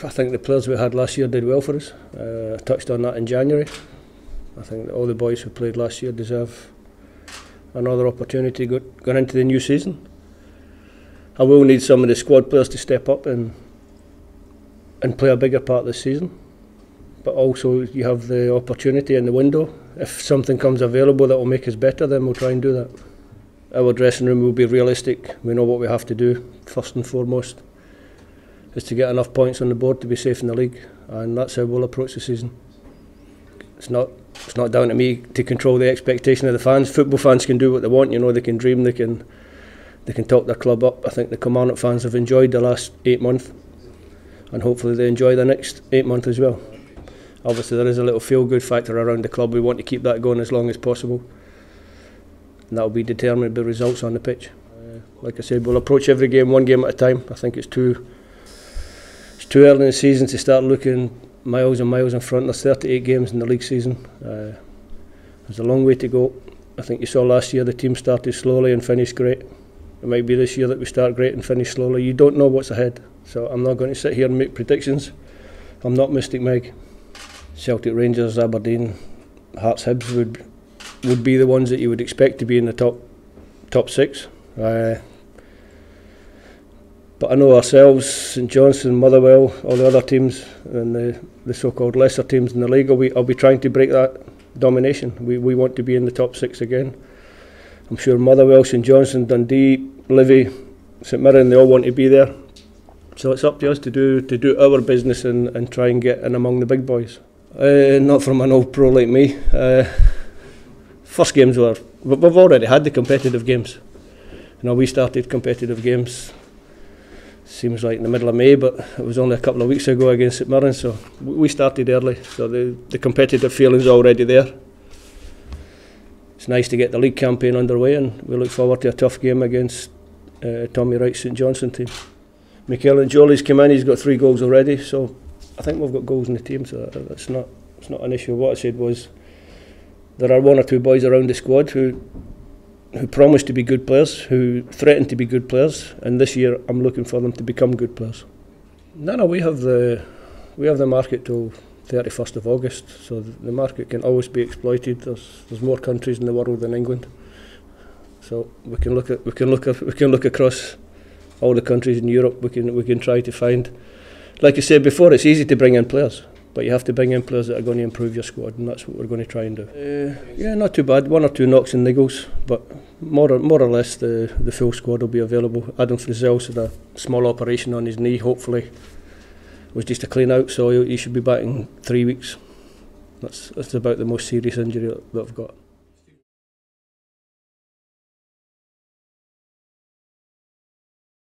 I think the players we had last year did well for us. I touched on that in January. I think that all the boys who played last year deserve another opportunity going into the new season. I will need some of the squad players to step up and play a bigger part this season. But also you have the opportunity in the window. If something comes available that will make us better, then we'll try and do that. Our dressing room will be realistic. We know what we have to do, first and foremost, is to get enough points on the board to be safe in the league, and that's how we'll approach the season. It's not down to me to control the expectation of the fans. Football fans can do what they want, you know, they can dream, they can talk their club up. I think the Kilmarnock fans have enjoyed the last 8 months, and hopefully they enjoy the next 8 months as well. Obviously there is a little feel-good factor around the club. We want to keep that going as long as possible, and that will be determined by results on the pitch. Like I said, we'll approach every game one game at a time. I think it's too early in the season to start looking miles and miles in front. There's 38 games in the league season. There's a long way to go. I think you saw last year the team started slowly and finished great. It might be this year that we start great and finish slowly. You don't know what's ahead, so I'm not going to sit here and make predictions. I'm not Mystic Meg. Celtic, Rangers, Aberdeen, Hearts, Hibs would be the ones that you would expect to be in the top six. But I know ourselves, St Johnstone, Motherwell, all the other teams and the so-called lesser teams in the league, I'll be trying to break that domination. We want to be in the top six again. I'm sure Motherwell, St Johnstone, Dundee, Livy, St Mirren, they all want to be there. So it's up to us to do our business and try and get in among the big boys. Not from an old pro like me. First games we've already had the competitive games. You know, we started competitive games, seems like in the middle of May, but it was only a couple of weeks ago against St Mirren, so we started early, so the competitive feeling's already there. It's nice to get the league campaign underway, and we look forward to a tough game against Tommy Wright's St Johnstone team. Mikel and Jolie's come in, he's got 3 goals already, so I think we've got goals in the team, so it's not an issue. What I said was there are 1 or 2 boys around the squad who promise to be good players, who threaten to be good players, and this year I'm looking for them to become good players. No, we have the market till 31st of August, so the market can always be exploited. There's more countries in the world than England, so we can look across all the countries in Europe. We can try to find, like I said before, it's easy to bring in players, but you have to bring in players that are going to improve your squad, and that's what we're going to try and do. Yeah, not too bad. 1 or 2 knocks and niggles, but more or less the full squad will be available. Adam Frizzell's had a small operation on his knee, hopefully. It was just a clean out, so he should be back in 3 weeks. That's about the most serious injury that I've got.